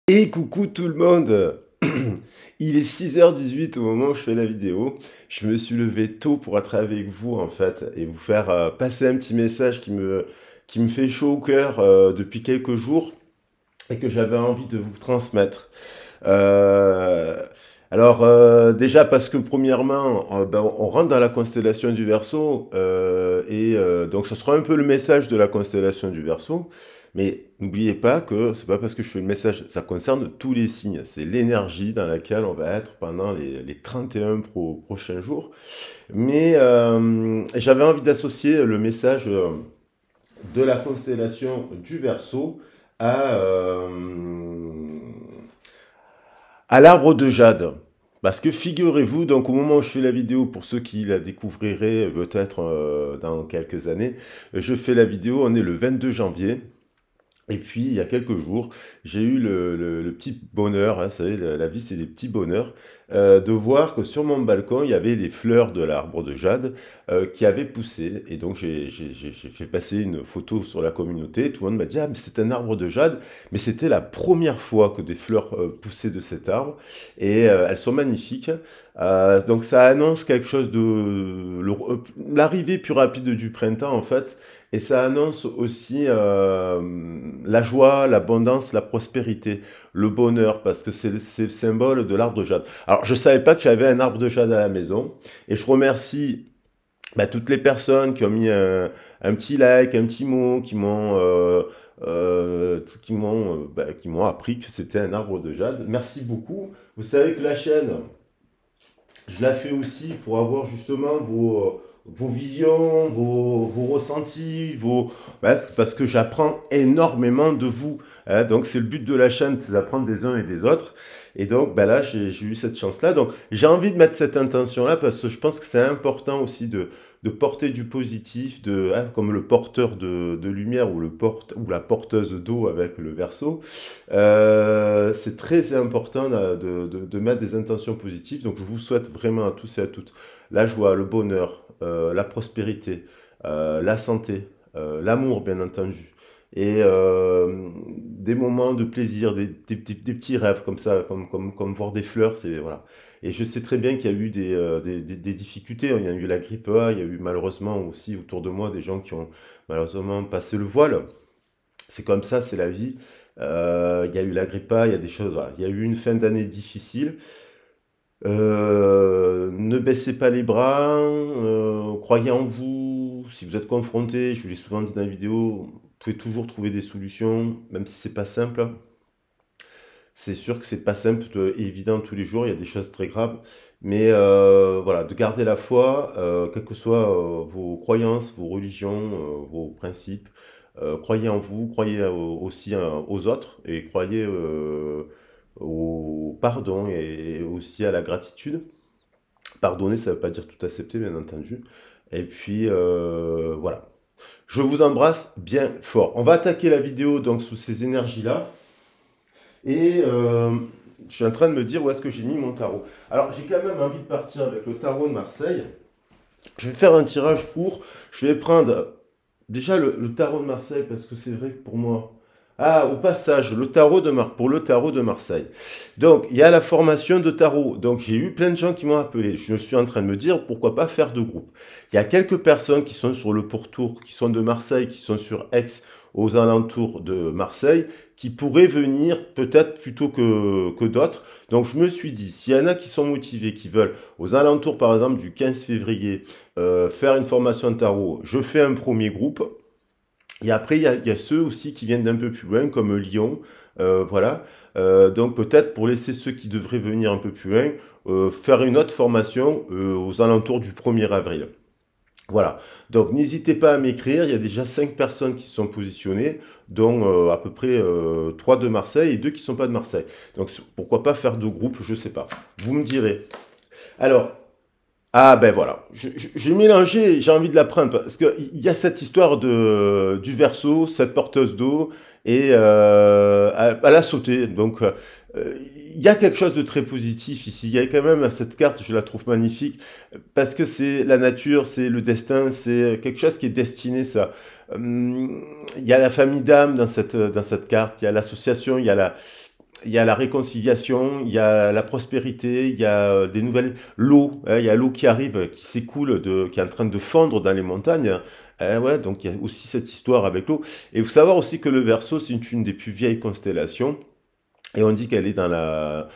Et coucou tout le monde. Il est 6h18 au moment où je fais la vidéo. Je me suis levé tôt pour être avec vous en fait et vous faire passer un petit message qui me fait chaud au cœur depuis quelques jours et que j'avais envie de vous transmettre. Euh, déjà parce que premièrement, on rentre dans la constellation du Verseau donc ce sera un peu le message de la constellation du Verseau. Mais n'oubliez pas que c'est pas parce que je fais le message, ça concerne tous les signes. C'est l'énergie dans laquelle on va être pendant les 31 prochains jours. Mais j'avais envie d'associer le message de la constellation du Verseau à, euh, à l'arbre de jade. Parce que figurez-vous, donc au moment où je fais la vidéo, pour ceux qui la découvriraient peut-être dans quelques années, je fais la vidéo, on est le 22 janvier. Et puis, il y a quelques jours, j'ai eu le petit bonheur, hein, vous savez, la vie, c'est des petits bonheurs, de voir que sur mon balcon, il y avait des fleurs de l'arbre de jade qui avaient poussé. Et donc, j'ai fait passer une photo sur la communauté. Tout le monde m'a dit, ah, mais c'est un arbre de jade. Mais c'était la première fois que des fleurs poussaient de cet arbre. Et elles sont magnifiques. Donc, ça annonce quelque chose l'arrivée plus rapide du printemps, en fait. Et ça annonce aussi la joie, l'abondance, la prospérité, le bonheur, parce que c'est le symbole de l'arbre de jade. Alors, je ne savais pas que j'avais un arbre de jade à la maison, et je remercie toutes les personnes qui ont mis un petit like, un petit mot, qui m'ont appris que c'était un arbre de jade. Merci beaucoup. Vous savez que la chaîne, je la fais aussi pour avoir justement vos visions, vos ressentis, parce que j'apprends énormément de vous. Hein. Donc c'est le but de la chaîne, c'est d'apprendre des uns et des autres. Et donc là, j'ai eu cette chance-là. Donc j'ai envie de mettre cette intention-là parce que je pense que c'est important aussi de porter du positif, comme le porteur de lumière ou, ou la porteuse d'eau avec le verso. C'est très important de mettre des intentions positives. Donc je vous souhaite vraiment à tous et à toutes la joie, le bonheur, la prospérité, la santé, l'amour bien entendu. Et des moments de plaisir, des petits rêves comme ça, comme voir des fleurs, c'est voilà. Et je sais très bien qu'il y a eu des difficultés. Il y a eu la grippe A, il y a eu malheureusement aussi autour de moi des gens qui ont malheureusement passé le voile. C'est comme ça, c'est la vie. Il y a eu la grippe A, il y a des choses, voilà. Il y a eu une fin d'année difficile. Ne baissez pas les bras, croyez en vous. Si vous êtes confronté, je vous l'ai souvent dit dans la vidéo, vous pouvez toujours trouver des solutions, même si c'est pas simple. C'est sûr que c'est pas simple et évident tous les jours, il y a des choses très graves. Mais voilà, de garder la foi, quelles que soient vos croyances, vos religions, vos principes. Croyez en vous, croyez aussi aux autres et croyez au pardon et aussi à la gratitude. Pardonner, ça ne veut pas dire tout accepter, bien entendu. Et puis, voilà. Je vous embrasse bien fort. On va attaquer la vidéo donc sous ces énergies-là. Et je suis en train de me dire où est-ce que j'ai mis mon tarot. Alors, j'ai quand même envie de partir avec le tarot de Marseille. Je vais faire un tirage court. Je vais prendre déjà le tarot de Marseille parce que c'est vrai que pour moi. Ah, au passage, pour le tarot de Marseille. Donc, il y a la formation de tarot. Donc, j'ai eu plein de gens qui m'ont appelé. Je suis en train de me dire pourquoi pas faire deux groupes. Il y a quelques personnes qui sont sur le pourtour, qui sont de Marseille, qui sont sur Aix, aux alentours de Marseille, qui pourraient venir peut-être plutôt que d'autres. Donc, je me suis dit, s'il y en a qui sont motivés, qui veulent, aux alentours par exemple du 15 février, faire une formation de tarot, je fais un premier groupe. Et après, il y a ceux aussi qui viennent d'un peu plus loin, comme Lyon, voilà. Donc peut-être pour laisser ceux qui devraient venir un peu plus loin, faire une autre formation aux alentours du 1er avril. Voilà. Donc n'hésitez pas à m'écrire, il y a déjà 5 personnes qui se sont positionnées, dont à peu près 3 de Marseille et 2 qui ne sont pas de Marseille. Donc pourquoi pas faire deux groupes, je ne sais pas. Vous me direz. Alors, ah ben voilà, j'ai mélangé, j'ai envie de la prendre parce qu'il y a cette histoire du verso, cette porteuse d'eau, et elle a sauté. Donc il y a quelque chose de très positif ici. Il y a quand même cette carte, je la trouve magnifique, parce que c'est la nature, c'est le destin, c'est quelque chose qui est destiné, ça. Il y a la famille d'âme dans cette carte, il y a l'association, il y a la réconciliation, il y a la prospérité, il y a des nouvelles... L'eau, hein, il y a l'eau qui arrive, qui s'écoule, qui est en train de fondre dans les montagnes. Ouais, donc il y a aussi cette histoire avec l'eau. Et il faut savoir aussi que le Verseau, c'est une des plus vieilles constellations. Et on dit qu'elle est dans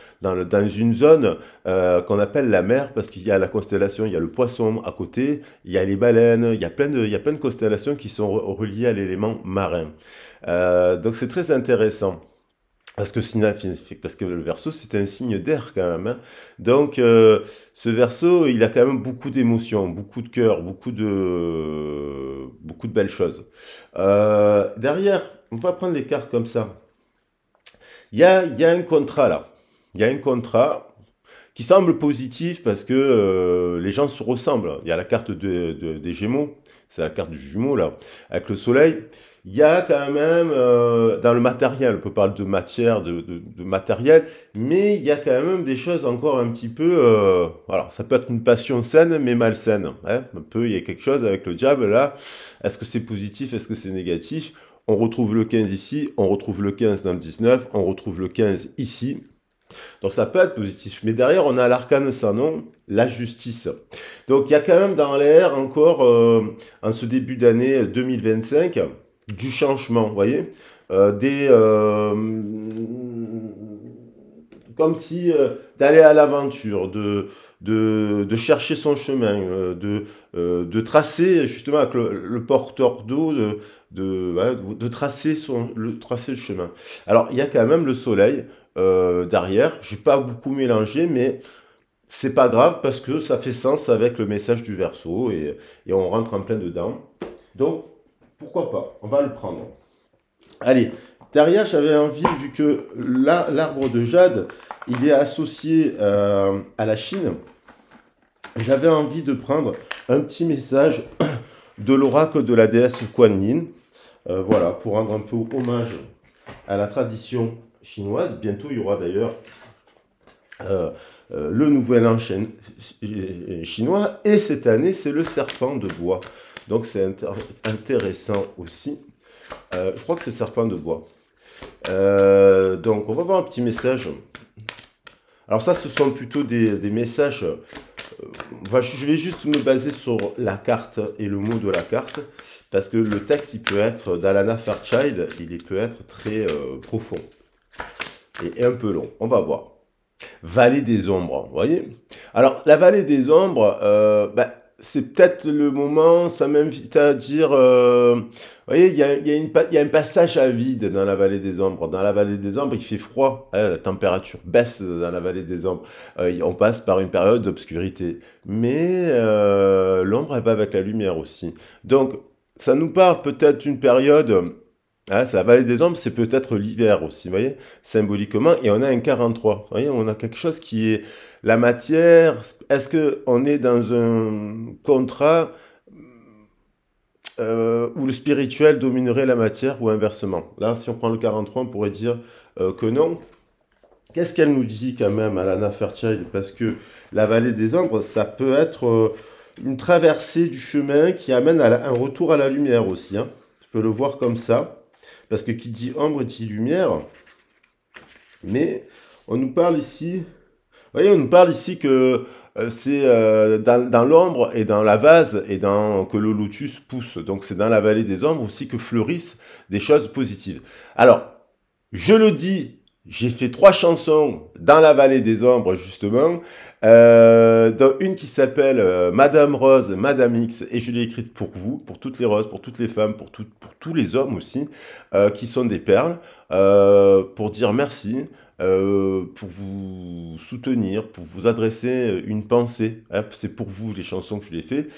une zone qu'on appelle la mer, parce qu'il y a la constellation, il y a le poisson à côté, il y a les baleines, il y a plein de constellations qui sont reliées à l'élément marin. Donc c'est très intéressant. Parce que le Verseau, c'est un signe d'air quand même, hein. Donc, ce Verseau, il a quand même beaucoup d'émotions, beaucoup de cœur, beaucoup de belles choses. Derrière, on va prendre les cartes comme ça. Il y a un contrat là. Il y a un contrat qui semble positif parce que les gens se ressemblent. Il y a la carte des Gémeaux, c'est la carte du jumeau là, avec le soleil. Il y a quand même dans le matériel, on peut parler de matière, de matériel, mais il y a quand même des choses encore un petit peu... voilà, ça peut être une passion saine mais malsaine, hein. Un peu, il y a quelque chose avec le diable là. Est-ce que c'est positif, est-ce que c'est négatif? On retrouve le 15 ici, on retrouve le 15 dans le 19, on retrouve le 15 ici. Donc ça peut être positif. Mais derrière, on a l'arcane sans nom, la justice. Donc il y a quand même dans l'air encore, en ce début d'année 2025, du changement, vous voyez. Des, comme si d'aller à l'aventure, de chercher son chemin, de tracer justement avec le porteur d'eau, ouais, de tracer, tracer le chemin. Alors il y a quand même le soleil derrière, j'ai pas beaucoup mélangé, mais c'est pas grave parce que ça fait sens avec le message du Verseau et on rentre en plein dedans. Donc pourquoi pas, on va le prendre. Allez, derrière, j'avais envie, vu que l'arbre de jade, il est associé à la Chine, j'avais envie de prendre un petit message de l'oracle de la déesse Kuan Yin. Voilà, pour rendre un peu hommage à la tradition chinoise. Bientôt, il y aura d'ailleurs le nouvel an chinois. Et cette année, c'est le serpent de bois. Donc, c'est intéressant aussi. Je crois que c'est serpent de bois. Donc, on va voir un petit message. Alors ça, ce sont plutôt des messages. Je vais juste me baser sur la carte et le mot de la carte. Parce que le texte, il peut être, d'Alana Fairchild, il peut être très profond. Et un peu long. On va voir. Vallée des ombres, vous voyez. Alors, la vallée des ombres, c'est peut-être le moment, ça m'invite à dire, vous voyez, il y a un passage à vide dans la vallée des ombres. Dans la vallée des ombres, il fait froid, hein, la température baisse dans la vallée des ombres. On passe par une période d'obscurité. Mais l'ombre, elle va avec la lumière aussi. Donc, ça nous parle peut-être d'une période... Ah, c'est la vallée des ombres, c'est peut-être l'hiver aussi, vous voyez, symboliquement, et on a un 43. Vous voyez, on a quelque chose qui est la matière. Est-ce qu'on est dans un contrat où le spirituel dominerait la matière ou inversement? Là, si on prend le 43, on pourrait dire que non. Qu'est-ce qu'elle nous dit quand même, Alana Fairchild? Parce que la vallée des ombres, ça peut être une traversée du chemin qui amène à un retour à la lumière aussi, hein. Tu peux le voir comme ça. Parce que qui dit ombre dit lumière. Mais on nous parle ici, vous voyez, on nous parle ici que c'est dans l'ombre et dans la vase et que le lotus pousse. Donc c'est dans la vallée des ombres aussi que fleurissent des choses positives. Alors, je le dis, j'ai fait 3 chansons dans la vallée des ombres, justement. Dans une qui s'appelle Madame Rose, Madame X, et je l'ai écrite pour vous, pour toutes les roses, pour toutes les femmes, pour tous les hommes aussi, qui sont des perles, pour dire merci, pour vous soutenir, pour vous adresser une pensée, hein. C'est pour vous les chansons que je l'ai fait.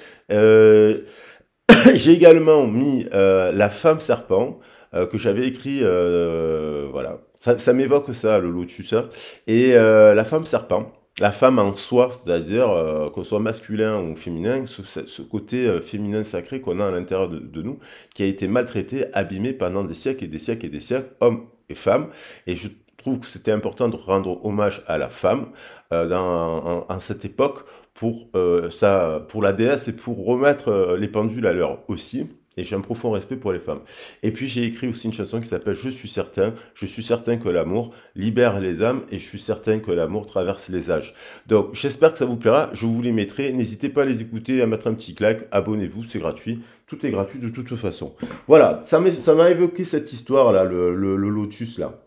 J'ai également mis La femme serpent, que j'avais écrit, voilà. Ça m'évoque ça, le lotus, hein. Et la femme serpent, la femme en soi, c'est-à-dire qu'on soit masculin ou féminin, ce côté féminin sacré qu'on a à l'intérieur de nous, qui a été maltraité, abîmé pendant des siècles et des siècles et des siècles, hommes et femmes. Et je trouve que c'était important de rendre hommage à la femme en cette époque pour la déesse et pour remettre les pendules à l'heure aussi. Et j'ai un profond respect pour les femmes. Et puis j'ai écrit aussi une chanson qui s'appelle Je suis certain que l'amour libère les âmes et je suis certain que l'amour traverse les âges. Donc j'espère que ça vous plaira, je vous les mettrai, n'hésitez pas à les écouter, à mettre un petit claque, abonnez-vous, c'est gratuit, tout est gratuit de toute façon. Voilà, ça m'a évoqué cette histoire là, le lotus là.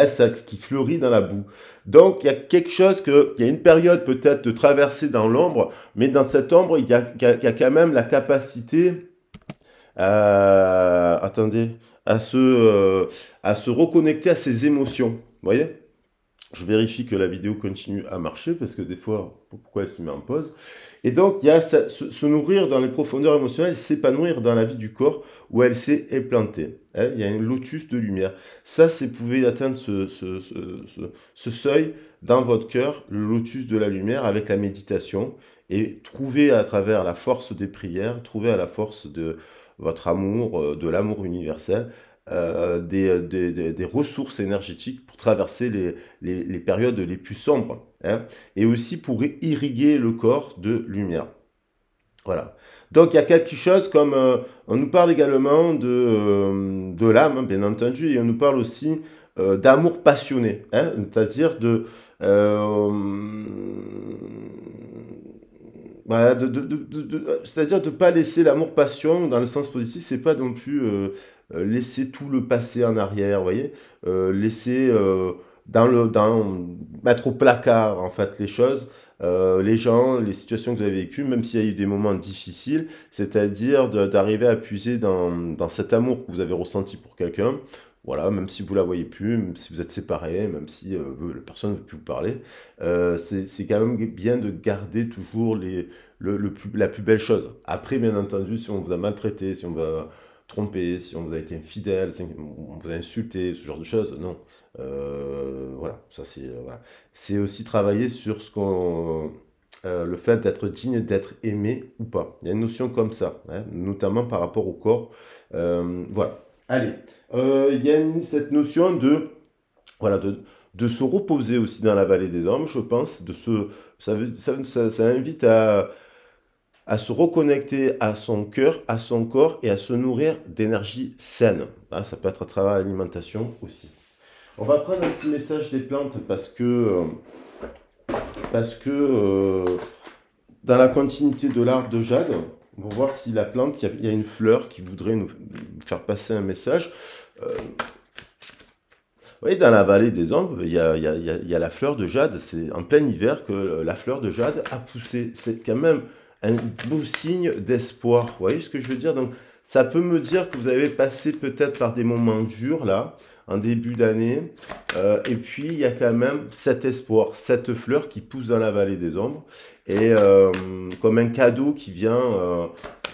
Ça, qui fleurit dans la boue. Donc, il y a quelque chose il y a une période peut-être de traversée dans l'ombre, mais dans cette ombre, il y a quand même la capacité attendez, à se reconnecter à ses émotions. Vous voyez? Je vérifie que la vidéo continue à marcher parce que des fois, pourquoi elle se met en pause? Et donc, il y a se nourrir dans les profondeurs émotionnelles, s'épanouir dans la vie du corps où elle s'est implantée. Hein, il y a un lotus de lumière. Ça, c'est vous pouvez atteindre ce seuil dans votre cœur, le lotus de la lumière avec la méditation et trouver à travers la force des prières, trouver à la force de votre amour, de l'amour universel, des ressources énergétiques pour traverser les périodes les plus sombres, hein, et aussi pour irriguer le corps de lumière. Voilà. Donc il y a quelque chose comme, on nous parle également de l'âme, hein, bien entendu, et on nous parle aussi d'amour passionné, hein, c'est-à-dire voilà, c'est-à-dire de ne pas laisser l'amour-passion dans le sens positif, c'est pas non plus laisser tout le passé en arrière, vous voyez, laisser mettre au placard en fait les choses, les gens, les situations que vous avez vécues, même s'il y a eu des moments difficiles, c'est-à-dire d'arriver à puiser dans cet amour que vous avez ressenti pour quelqu'un, voilà, même si vous la voyez plus, même si vous êtes séparés, même si la personne ne veut plus vous parler, c'est quand même bien de garder toujours la plus belle chose. Après, bien entendu, si on vous a maltraité, si on vous a trompé, si on vous a été infidèle, si on vous a insulté, ce genre de choses, non. Voilà, ça c'est voilà. C'est aussi travailler sur le fait d'être digne d'être aimé ou pas. Il y a une notion comme ça, hein, notamment par rapport au corps. Voilà. Allez, il y a cette notion voilà, de se reposer aussi dans la vallée des hommes, je pense. Ça invite à se reconnecter à son cœur, à son corps et à se nourrir d'énergie saine. Ah, ça peut être à travers l'alimentation aussi. On va prendre un petit message des plantes parce que dans la continuité de l'arbre de jade, on va voir si la plante, il y a une fleur qui voudrait nous faire passer un message. Vous voyez, dans la vallée des ombres, il y a la fleur de jade. C'est en plein hiver que la fleur de jade a poussé. C'est quand même un beau signe d'espoir. Vous voyez ce que je veux dire? Donc, ça peut me dire que vous avez passé peut-être par des moments durs, là, en début d'année. Et puis, il y a quand même cet espoir, cette fleur qui pousse dans la vallée des ombres. Et comme un cadeau qui vient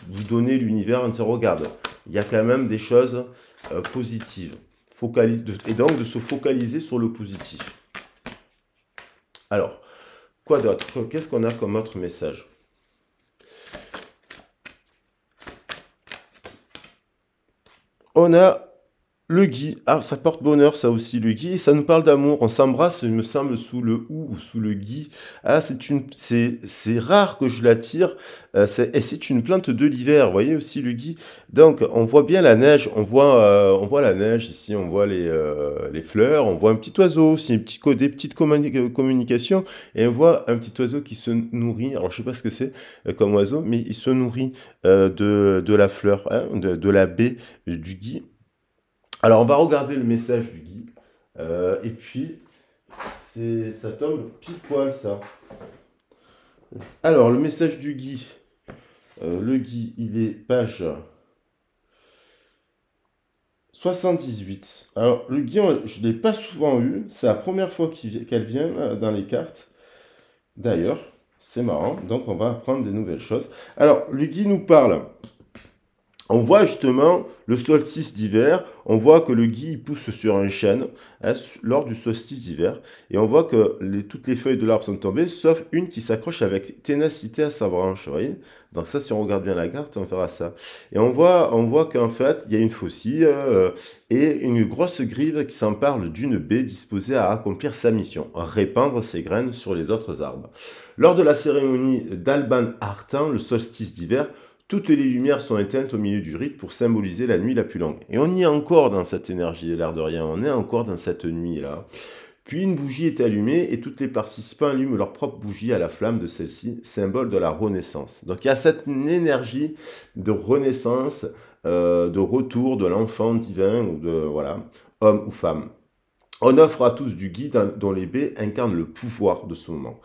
vous donner l'univers en disant, regarde, il y a quand même des choses positives. Et donc de se focaliser sur le positif. Alors, quoi d'autre? Qu'est-ce qu'on a comme autre message? On a le gui. Ah, ça porte bonheur, ça aussi, le gui. Et ça nous parle d'amour. On s'embrasse, il me semble, sous le ou sous le gui. Ah, c'est rare que je la tire. Et c'est une plante de l'hiver. Vous voyez aussi le gui. Donc, on voit bien la neige. On voit la neige ici. On voit les fleurs. On voit un petit oiseau aussi. Des petites communications. Et on voit un petit oiseau qui se nourrit. Alors, je sais pas ce que c'est comme oiseau, mais il se nourrit de la fleur, hein, de la baie du gui. Alors, on va regarder le message du gui. Et puis, ça tombe pile poil, ça. Alors, le message du gui. Le gui, il est page 78. Alors, le gui, je ne l'ai pas souvent eu. C'est la première fois qu'elle vient dans les cartes. D'ailleurs, c'est marrant. Donc, on va apprendre des nouvelles choses. Alors, le gui nous parle. On voit justement le solstice d'hiver, on voit que le gui pousse sur un chêne, hein, lors du solstice d'hiver, et on voit que toutes les feuilles de l'arbre sont tombées, sauf une qui s'accroche avec ténacité à sa branche, vous voyez. Donc ça, si on regarde bien la carte, on verra ça. Et on voit qu'en fait, il y a une faucille et une grosse grive qui s'empare d'une baie disposée à accomplir sa mission, répandre ses graines sur les autres arbres. Lors de la cérémonie d'Alban Artan, le solstice d'hiver, Toutes les lumières sont éteintes au milieu du rite pour symboliser la nuit la plus longue. Et on y est encore dans cette énergie, l'air de rien, on est encore dans cette nuit-là. Puis une bougie est allumée et tous les participants allument leur propre bougie à la flamme de celle-ci, symbole de la renaissance. Donc il y a cette énergie de renaissance, de retour de l'enfant divin, ou de, voilà, homme ou femme. On offre à tous du guide dont les baies incarnent le pouvoir de ce moment.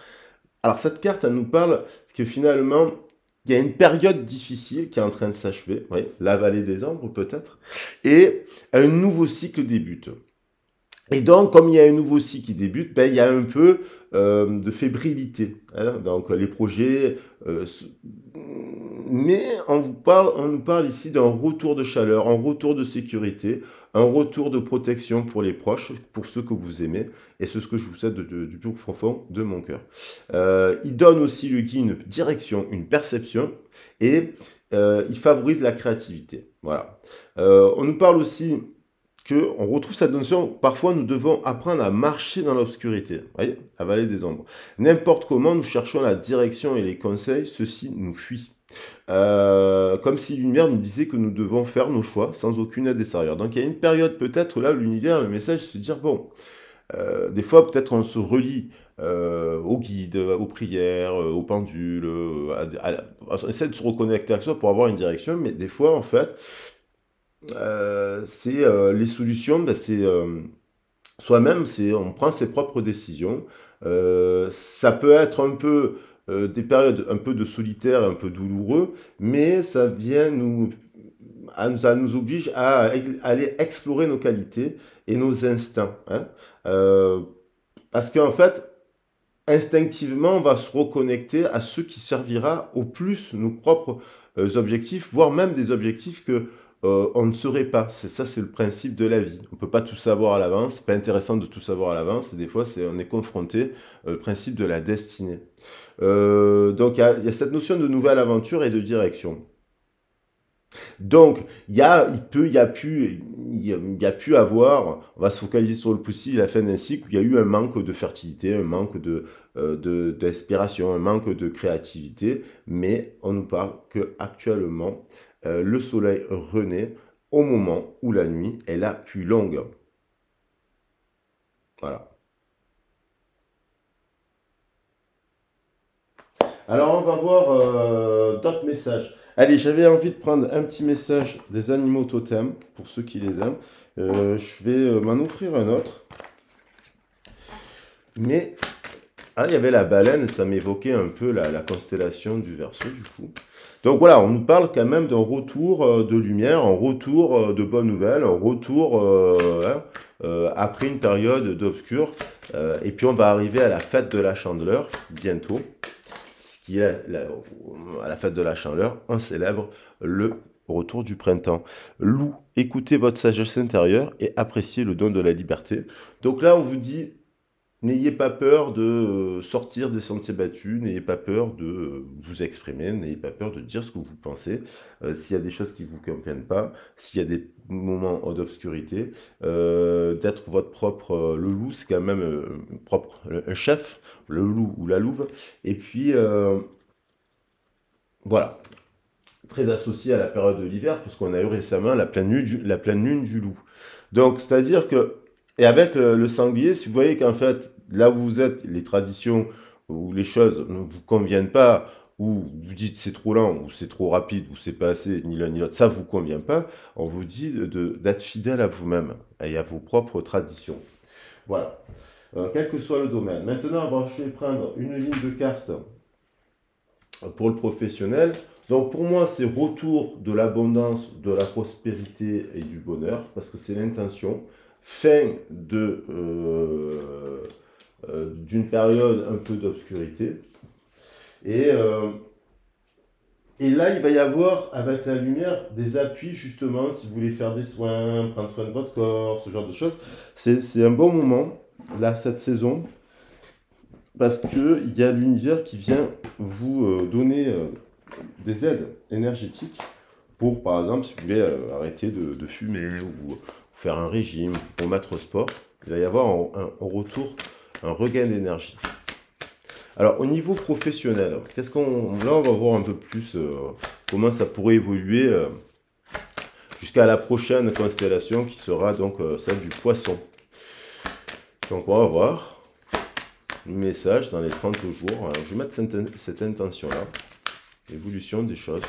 Alors cette carte, elle nous parle que finalement, il y a une période difficile qui est en train de s'achever, oui, la vallée des ombres peut-être, et un nouveau cycle débute. Et donc, comme il y a un nouveau cycle qui débute, ben, il y a un peu de fébrilité. Hein, donc, les projets... mais on nous parle ici d'un retour de chaleur, un retour de sécurité, un retour de protection pour les proches, pour ceux que vous aimez. Et c'est ce que je vous souhaite du plus profond de mon cœur. Il donne aussi le guide une direction, une perception, et il favorise la créativité. Voilà. On nous parle aussi... on retrouve cette notion, parfois nous devons apprendre à marcher dans l'obscurité, voyez, la vallée des ombres. N'importe comment, nous cherchons la direction et les conseils, ceci nous fuit. Comme si l'univers nous disait que nous devons faire nos choix sans aucune aide extérieure. Donc il y a une période peut-être là où l'univers, le message, c'est de dire, bon, des fois peut-être on se relie au guide, aux prières, aux pendules, on essaie de se reconnecter avec soi pour avoir une direction, mais des fois en fait, les solutions, ben, c'est soi-même, on prend ses propres décisions. Ça peut être un peu des périodes un peu de solitaire, un peu douloureux, mais ça vient ça nous oblige à aller explorer nos qualités et nos instincts. Hein. Parce qu'en fait, instinctivement, on va se reconnecter à ce qui servira au plus nos propres objectifs, voire même des objectifs que on ne saurait pas. Ça, c'est le principe de la vie. On ne peut pas tout savoir à l'avance. C'est pas intéressant de tout savoir à l'avance. Et des fois, on est confronté au principe de la destinée. Donc, il y a cette notion de nouvelle aventure et de direction. Donc, il y a pu avoir, on va se focaliser sur le possible, la fin d'un cycle où il y a eu un manque de fertilité, un manque d'inspiration, un manque de créativité, mais on nous parle qu'actuellement, le soleil renaît au moment où la nuit est la plus longue. Voilà. Alors, on va voir d'autres messages. Allez, j'avais envie de prendre un petit message des animaux totems, pour ceux qui les aiment. Je vais m'en offrir un autre. Mais, il y avait la baleine, et ça m'évoquait un peu la constellation du Verseau, du coup. Donc voilà, on nous parle quand même d'un retour de lumière, un retour de bonnes nouvelles, un retour après une période d'obscur. Et puis on va arriver à la fête de la Chandeleur, bientôt. Qui est à la fête de la Chandeleur, on célèbre le retour du printemps. Loup, écoutez votre sagesse intérieure et appréciez le don de la liberté. Donc là, on vous dit, n'ayez pas peur de sortir des sentiers battus, n'ayez pas peur de vous exprimer, n'ayez pas peur de dire ce que vous pensez. S'il y a des choses qui ne vous conviennent pas, s'il y a des moments d'obscurité, d'être votre propre... le loup, c'est quand même un chef, le loup ou la louve. Et puis, voilà, très associé à la période de l'hiver, puisqu'on a eu récemment la pleine lune du loup. Donc, c'est-à-dire que... Et avec le sanglier, si vous voyez qu'en fait, là où vous êtes, les traditions ou les choses ne vous conviennent pas, ou vous dites c'est trop lent, ou c'est trop rapide, ou c'est pas assez, ni l'un ni l'autre, ça ne vous convient pas, on vous dit d'être fidèle à vous-même et à vos propres traditions. Voilà. Quel que soit le domaine. Maintenant, je vais prendre une ligne de cartes pour le professionnel. Donc pour moi, c'est retour de l'abondance, de la prospérité et du bonheur, parce que c'est l'intention. Fin d'une période un peu d'obscurité. Et là, il va y avoir, avec la lumière, des appuis, justement, si vous voulez faire des soins, prendre soin de votre corps, ce genre de choses. C'est un bon moment, là, cette saison, parce qu'il y a l'univers qui vient vous donner des aides énergétiques pour, par exemple, si vous voulez arrêter de fumer ou faire un régime, pour mettre au sport, il va y avoir un retour, un regain d'énergie. Alors, au niveau professionnel, là, on va voir un peu plus comment ça pourrait évoluer jusqu'à la prochaine constellation qui sera donc celle du Poisson. Donc on va voir le message dans les 30 jours. Alors, je vais mettre cette intention-là. Évolution des choses.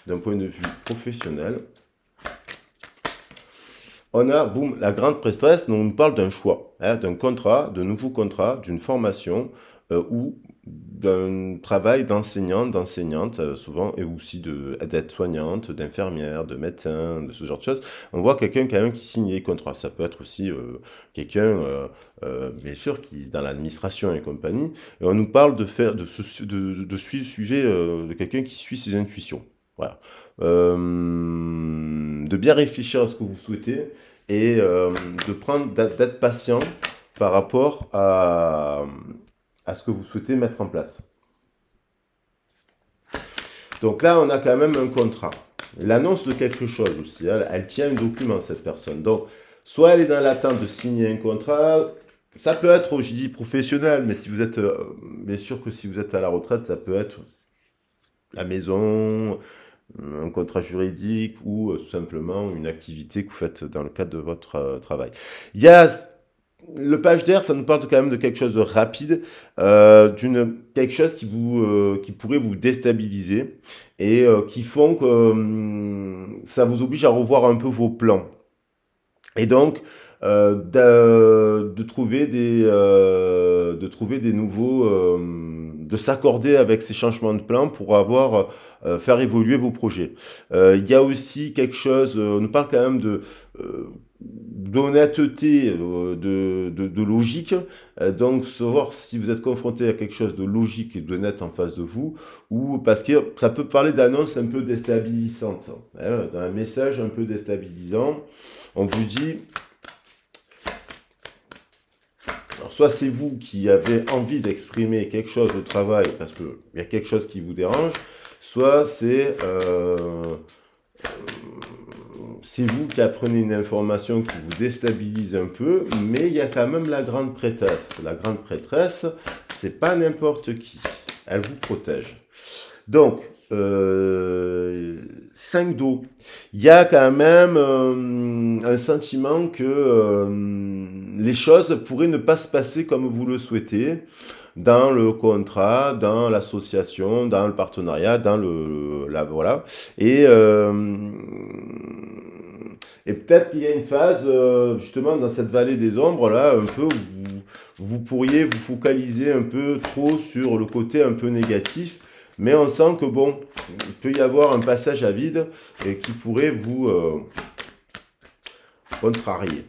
D'un point de vue professionnel. On a, boum, la grande prêtresse, on nous parle d'un choix, hein, d'un contrat, de nouveau contrat, d'une formation ou d'un travail d'enseignant, d'enseignante, souvent, et aussi d'aide-soignante, d'infirmière, de médecin, de ce genre de choses. On voit quelqu'un quand même qui signe les contrats. Ça peut être aussi quelqu'un, bien sûr, qui est dans l'administration et compagnie. Et on nous parle de faire, de suivre de quelqu'un qui suit ses intuitions. Voilà. De bien réfléchir à ce que vous souhaitez et d'être patient par rapport à ce que vous souhaitez mettre en place. Donc là, on a quand même un contrat. L'annonce de quelque chose aussi. Elle tient un document, cette personne. Donc, soit elle est dans l'attente de signer un contrat. Ça peut être, je dis professionnel, mais si vous êtes, bien sûr que si vous êtes à la retraite, ça peut être la maison, un contrat juridique ou tout simplement une activité que vous faites dans le cadre de votre travail. Il y a le page d'air, ça nous parle quand même de quelque chose de rapide, quelque chose qui pourrait vous déstabiliser et qui font que ça vous oblige à revoir un peu vos plans. Et donc, de trouver des nouveaux, de s'accorder avec ces changements de plan pour faire évoluer vos projets. Il y a aussi quelque chose, on nous parle quand même d'honnêteté, de logique, donc savoir si vous êtes confronté à quelque chose de logique et d'honnête en face de vous, ou parce que ça peut parler d'annonce un peu déstabilisante, hein, d'un message un peu déstabilisant. On vous dit, alors soit c'est vous qui avez envie d'exprimer quelque chose au travail parce qu'il y a quelque chose qui vous dérange, soit c'est vous qui apprenez une information qui vous déstabilise un peu, mais il y a quand même la grande prêtresse. La grande prêtresse, c'est pas n'importe qui. Elle vous protège. Donc, 5 d'eau. Il y a quand même un sentiment que les choses pourraient ne pas se passer comme vous le souhaitez dans le contrat, dans l'association, dans le partenariat, dans voilà. Et peut-être qu'il y a une phase, justement, dans cette vallée des ombres, là, un peu, où vous pourriez vous focaliser un peu trop sur le côté un peu négatif, mais on sent que, bon, il peut y avoir un passage à vide et qui pourrait vous contrarier.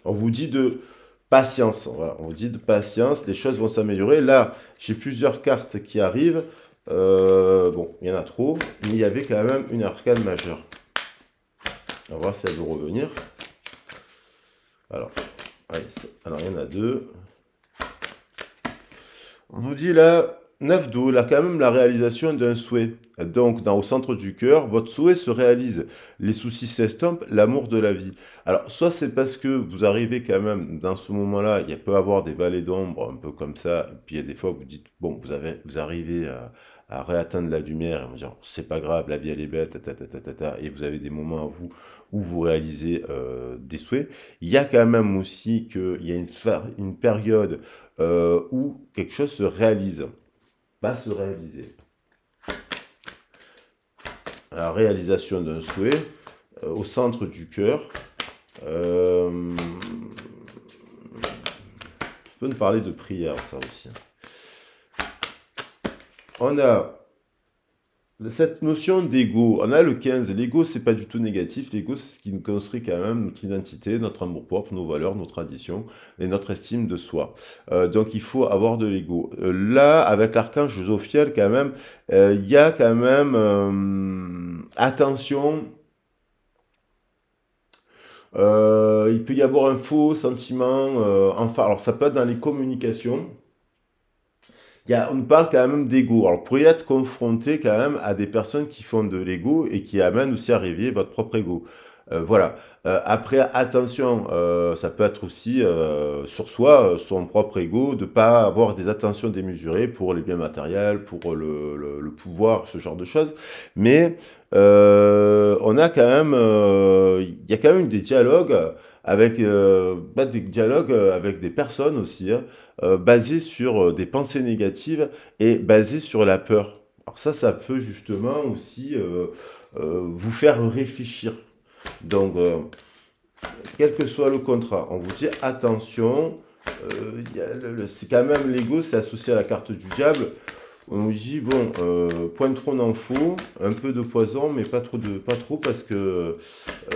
On vous dit de patience, voilà, on vous dit de patience, les choses vont s'améliorer. Là, j'ai plusieurs cartes qui arrivent. Bon, il y en a trop, mais il y avait quand même une arcane majeure. On va voir si elle veut revenir. Alors, allez, alors il y en a deux. On nous dit là, 9 d'eau, là quand même la réalisation d'un souhait. Donc, au centre du cœur, votre souhait se réalise. Les soucis s'estompent, l'amour de la vie. Alors, soit c'est parce que vous arrivez quand même, dans ce moment-là, il peut y avoir des vallées d'ombre, un peu comme ça, et puis il y a des fois, vous dites, bon, vous arrivez à réatteindre la lumière, et vous dites, c'est pas grave, la vie elle est belle, et vous avez des moments à vous où vous réalisez des souhaits. Il y a quand même aussi qu'il y a une période où quelque chose se réalise, va se réaliser. La réalisation d'un souhait au centre du cœur. Je peux nous parler de prière, ça aussi. On a cette notion d'ego. On a le 15. L'ego, c'est pas du tout négatif. L'ego, c'est ce qui nous construit quand même notre identité, notre amour-propre, nos valeurs, nos traditions et notre estime de soi. Donc, il faut avoir de l'ego. Là, avec l'archange Josophiel, quand même, il y a quand même attention. Il peut y avoir un faux sentiment. Enfin, alors ça peut être dans les communications. On nous parle quand même d'ego. Alors, vous pourriez être confronté quand même à des personnes qui font de l'ego et qui amènent aussi à réveiller votre propre ego. Voilà. Après, attention, ça peut être aussi sur soi, son propre ego, de pas avoir des attentions démesurées pour les biens matériels, pour le pouvoir, ce genre de choses. Mais on a quand même, il y a quand même des dialogues avec, des dialogues avec des personnes aussi, hein, basés sur des pensées négatives et basés sur la peur. Alors ça peut justement aussi vous faire réfléchir. Donc, quel que soit le contrat, on vous dit attention, c'est quand même l'ego, c'est associé à la carte du diable. On nous dit bon, point de trop n'en faut, un peu de poison, mais pas trop parce que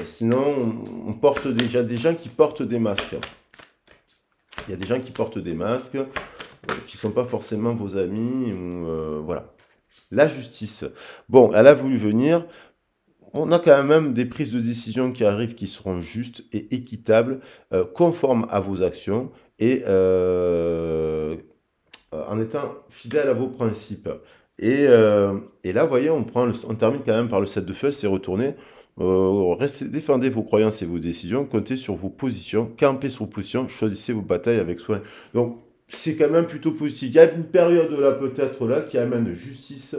sinon on porte déjà des gens qui portent des masques. Il y a des gens qui portent des masques, qui sont pas forcément vos amis, ou, voilà. La justice. Bon, elle a voulu venir. On a quand même des prises de décision qui arrivent qui seront justes et équitables, conformes à vos actions et en étant fidèle à vos principes. Et là, vous voyez, on termine quand même par le 7 de feuilles, c'est retourné. Défendez vos croyances et vos décisions, comptez sur vos positions, campez sur vos positions, choisissez vos batailles avec soin. Donc, c'est quand même plutôt positif. Il y a une période là, peut-être là, qui amène justice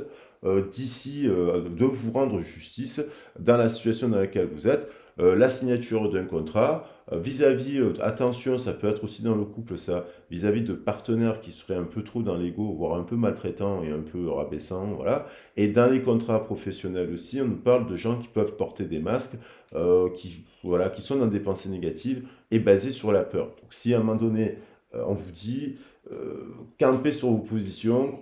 d'ici, de vous rendre justice dans la situation dans laquelle vous êtes. La signature d'un contrat, vis-à-vis, attention, ça peut être aussi dans le couple, ça, vis-à-vis de partenaires qui seraient un peu trop dans l'ego, voire un peu maltraitants et un peu rabaissants, voilà. Et dans les contrats professionnels aussi, on nous parle de gens qui peuvent porter des masques, voilà, qui sont dans des pensées négatives et basées sur la peur. Donc, si à un moment donné, on vous dit, campez sur vos positions,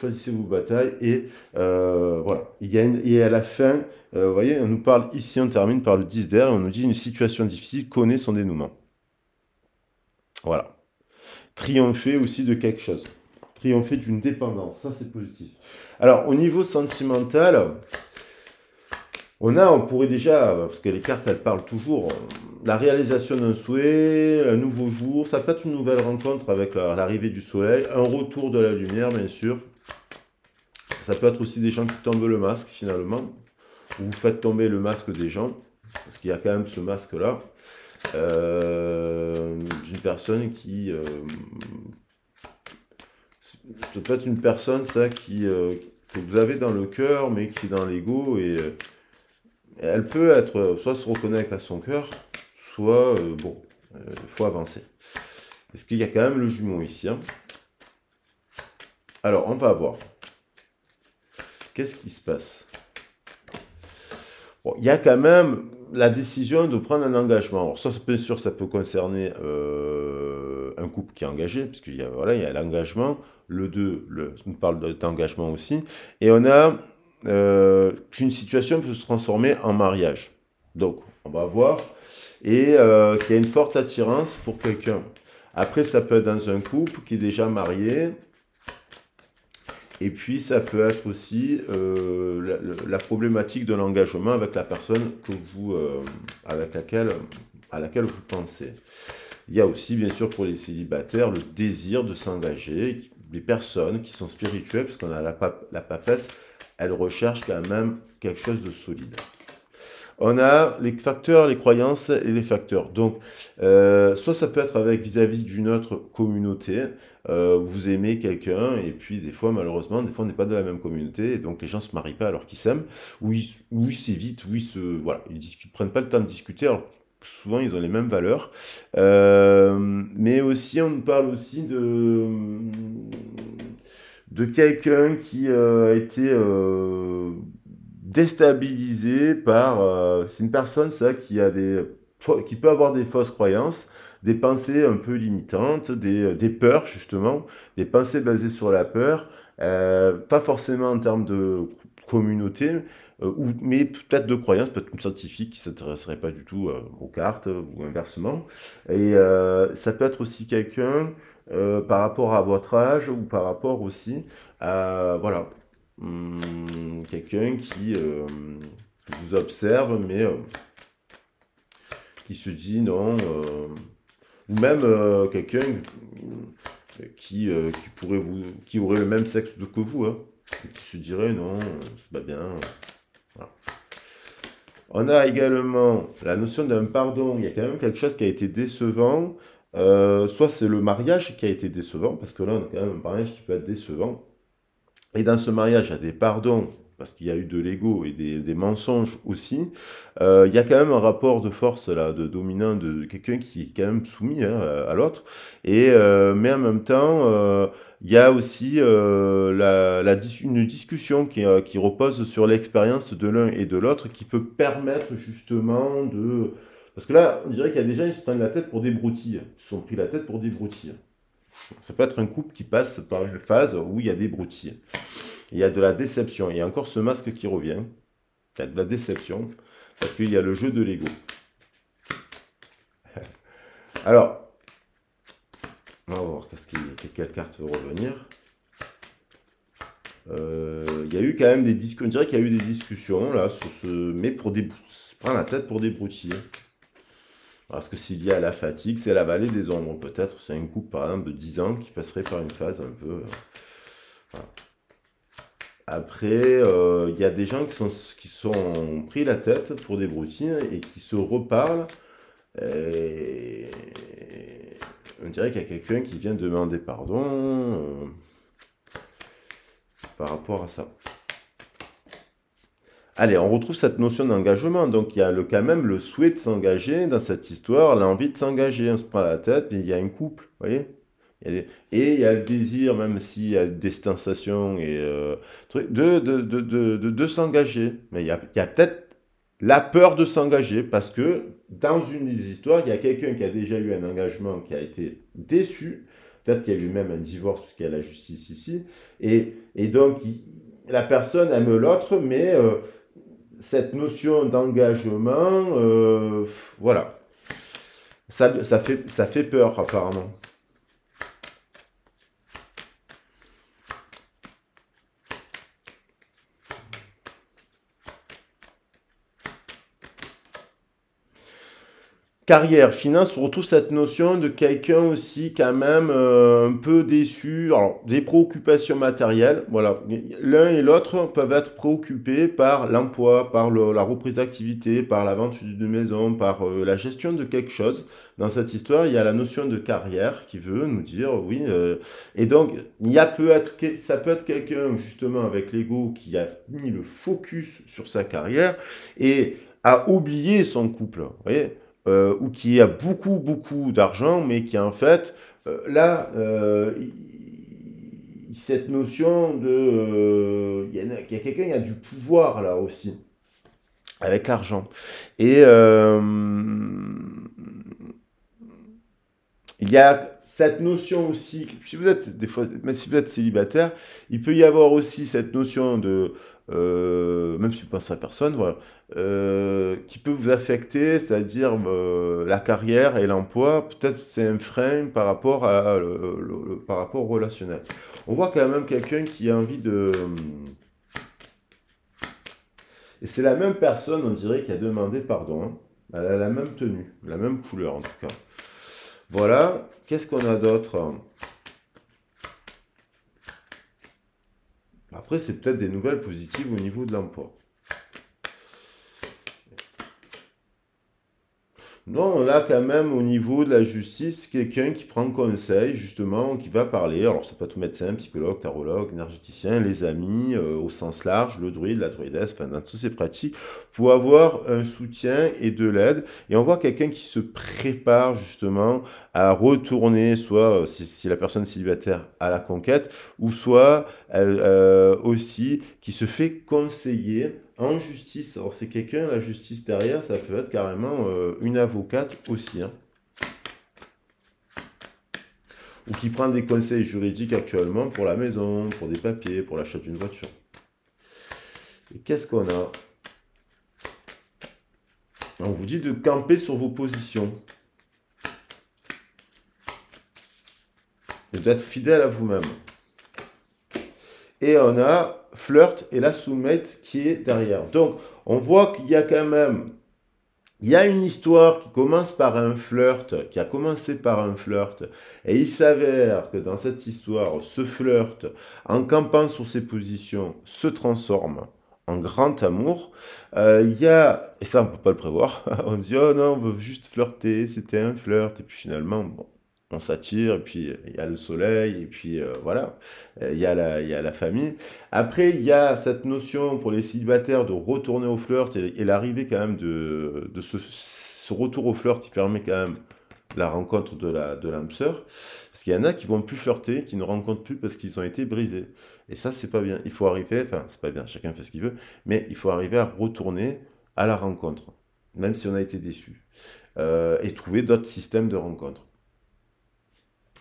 choisissez vos batailles et voilà. Et à la fin, vous voyez, on nous parle ici, on termine par le 10 d'air, et on nous dit une situation difficile connaît son dénouement. Voilà. Triompher aussi de quelque chose. Triompher d'une dépendance, ça c'est positif. Alors, au niveau sentimental, on pourrait déjà, parce que les cartes elles parlent toujours, la réalisation d'un souhait, un nouveau jour, ça peut être une nouvelle rencontre avec l'arrivée du soleil, un retour de la lumière bien sûr. Ça peut être aussi des gens qui tombent le masque finalement, ou vous faites tomber le masque des gens, parce qu'il y a quand même ce masque-là, d'une personne qui... c'est peut-être une personne, ça, que vous avez dans le cœur, mais qui est dans l'ego, et elle peut être, soit se reconnecte à son cœur, soit, bon, il faut avancer. Parce qu'il y a quand même le jumeau ici. Hein. Alors, on va voir. Qu'est-ce qui se passe? Bon, il y a quand même la décision de prendre un engagement. Alors ça, bien sûr, ça peut concerner un couple qui est engagé, puisqu'il y a, voilà, il y a l'engagement. Le 2, on parle d'engagement aussi. Et on a qu'une situation peut se transformer en mariage. Donc, on va voir. Et qu'il y a une forte attirance pour quelqu'un. Après, ça peut être dans un couple qui est déjà marié. Et puis, ça peut être aussi la problématique de l'engagement avec la personne à laquelle vous pensez. Il y a aussi, bien sûr, pour les célibataires, le désir de s'engager. Les personnes qui sont spirituelles, parce qu'on a la papesse, elles recherchent quand même quelque chose de solide. On a les facteurs, les croyances et les facteurs. Donc, soit ça peut être avec vis-à-vis d'une autre communauté, vous aimez quelqu'un, et puis des fois, malheureusement, des fois on n'est pas de la même communauté, et donc les gens ne se marient pas alors qu'ils s'aiment, ou ils s'évitent, voilà, ils discutent, prennent pas le temps de discuter, alors souvent ils ont les mêmes valeurs. Mais aussi, on nous parle aussi de quelqu'un qui a été déstabilisé par... c'est une personne, ça, qui peut avoir des fausses croyances, des pensées un peu limitantes, des peurs, justement, des pensées basées sur la peur, pas forcément en termes de communauté, mais peut-être de croyances, peut-être une scientifique qui ne s'intéresserait pas du tout aux cartes, ou inversement. Et ça peut être aussi quelqu'un par rapport à votre âge, ou par rapport aussi à... Voilà, quelqu'un qui vous observe, mais qui se dit non, ou même quelqu'un qui aurait le même sexe que vous, hein, et qui se dirait non, c'est pas bien. Voilà. On a également la notion d'un pardon. Il y a quand même quelque chose qui a été décevant. Soit c'est le mariage qui a été décevant, parce que là, on a quand même un mariage qui peut être décevant. Et dans ce mariage, il y a des pardons, parce qu'il y a eu de l'ego et des mensonges aussi. Il y a quand même un rapport de force, là, de dominant, de quelqu'un qui est quand même soumis hein, à l'autre. Mais en même temps, il y a aussi une discussion qui repose sur l'expérience de l'un et de l'autre, qui peut permettre justement de... Parce que là, on dirait qu'il y a des gens qui se prennent la tête pour des broutilles. Ils se sont pris la tête pour des broutilles. Ça peut être un couple qui passe par une phase où il y a des broutilles. Il y a de la déception. Il y a encore ce masque qui revient. Il y a de la déception parce qu'il y a le jeu de l'ego. Alors, on va voir quelle carte veut revenir. Il y a eu quand même des discussions. On dirait qu'il y a eu des discussions là sur ce. Mais pour des. Prendre la tête pour des broutilles. Parce que s'il y a la fatigue, c'est la vallée des ombres. Peut-être c'est un couple par exemple de 10 ans qui passerait par une phase un peu. Voilà. Après, il y a des gens qui sont pris la tête pour des broutilles et qui se reparlent. Et on dirait qu'il y a quelqu'un qui vient demander pardon par rapport à ça. Allez, on retrouve cette notion d'engagement. Donc, il y a quand même le souhait de s'engager dans cette histoire, l'envie de s'engager. On se prend la tête, mais il y a un couple, vous voyez? Et il y a le désir, même s'il y a des sensations et de s'engager. Mais il y a peut-être la peur de s'engager parce que dans une des histoires, il y a quelqu'un qui a déjà eu un engagement qui a été déçu. Peut-être qu'il y a eu même un divorce puisqu'il y a la justice ici. Et donc, la personne aime l'autre, mais cette notion d'engagement, voilà, ça fait peur apparemment. Carrière, finance, on retrouve cette notion de quelqu'un aussi quand même un peu déçu. Alors, des préoccupations matérielles, voilà. L'un et l'autre peuvent être préoccupés par l'emploi, par la reprise d'activité, par la vente d'une maison, par la gestion de quelque chose. Dans cette histoire, il y a la notion de carrière qui veut nous dire, oui. Et donc, ça peut être quelqu'un justement avec l'ego qui a mis le focus sur sa carrière et a oublié son couple. Vous voyez? Ou qui a beaucoup, beaucoup d'argent, mais qui en fait, cette notion de... Il y a quelqu'un qui a du pouvoir là aussi, avec l'argent. Et il y a cette notion aussi, si vous êtes des fois, même si vous êtes célibataire, il peut y avoir aussi cette notion de, même si vous pensez à personne, voilà, qui peut vous affecter, c'est-à-dire la carrière et l'emploi. Peut-être c'est un frein par rapport par rapport au relationnel. On voit quand même quelqu'un qui a envie de, et c'est la même personne, on dirait, qui a demandé pardon. Hein. Elle a la même tenue, la même couleur en tout cas. Voilà, qu'est-ce qu'on a d'autre? Après, c'est peut-être des nouvelles positives au niveau de l'emploi. Non, on a quand même au niveau de la justice quelqu'un qui prend conseil, justement, qui va parler. Alors, c'est pas tout médecin, psychologue, tarologue, énergéticien, les amis, au sens large, le druide, la druidesse, enfin, dans toutes ces pratiques, pour avoir un soutien et de l'aide. Et on voit quelqu'un qui se prépare, justement, à retourner, soit, si la personne est célibataire, à la conquête, ou soit aussi qui se fait conseiller en justice. Alors c'est quelqu'un, la justice derrière, ça peut être carrément une avocate aussi. Hein. Ou qui prend des conseils juridiques actuellement pour la maison, pour des papiers, pour l'achat d'une voiture. Et qu'est-ce qu'on a? On vous dit de camper sur vos positions. Et d'être fidèle à vous-même. Et on a flirt et la soulmate qui est derrière. Donc, on voit qu'il y a quand même... Il y a une histoire qui commence par un flirt, qui a commencé par un flirt, et il s'avère que dans cette histoire, ce flirt, en campant sur ses positions, se transforme en grand amour. Il y a, et ça on peut pas le prévoir, on dit oh non, on veut juste flirter, c'était un flirt, et puis finalement, bon, on s'attire, et puis il y a le soleil, et puis voilà, il y a la famille. Après, il y a cette notion pour les célibataires de retourner au flirt, et l'arrivée quand même de ce retour au flirt qui permet quand même la rencontre de l'âme sœur. Parce qu'il y en a qui vont plus flirter, qui ne rencontrent plus parce qu'ils ont été brisés. Et ça, c'est pas bien. Il faut arriver, enfin, c'est pas bien, chacun fait ce qu'il veut, mais il faut arriver à retourner à la rencontre, même si on a été déçu, et trouver d'autres systèmes de rencontre.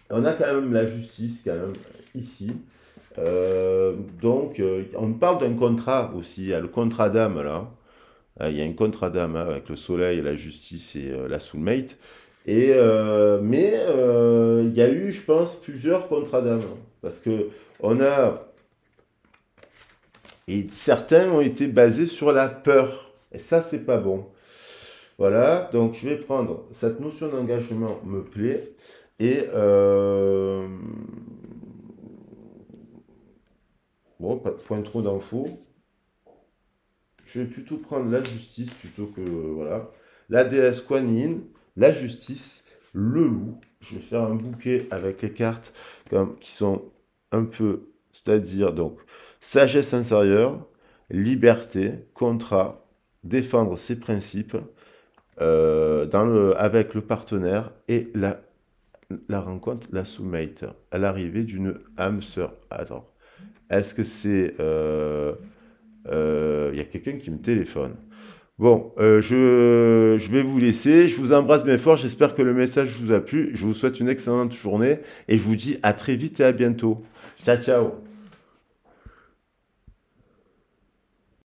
On a quand même la justice, quand même, ici. On parle d'un contrat aussi. Il y a le contrat d'âme, là. Il y a un contrat d'âme hein, avec le soleil, la justice et la soulmate. Il y a eu, je pense, plusieurs contrats d'âme. Parce que on a. Et certains ont été basés sur la peur. Et ça, c'est pas bon. Voilà, donc je vais prendre cette notion d'engagement me plaît. Et bon, pas de point trop d'infos. Je vais plutôt prendre la justice plutôt que voilà. La déesse Kuan Yin, la justice, le loup. Je vais faire un bouquet avec les cartes qui sont un peu, c'est-à-dire donc sagesse intérieure, liberté, contrat, défendre ses principes avec le partenaire et la rencontre, la soulmate, à l'arrivée d'une âme sœur. Attends, est-ce que c'est il y a quelqu'un qui me téléphone. Bon, je vais vous laisser. Je vous embrasse bien fort. J'espère que le message vous a plu. Je vous souhaite une excellente journée et je vous dis à très vite et à bientôt. Ciao, ciao.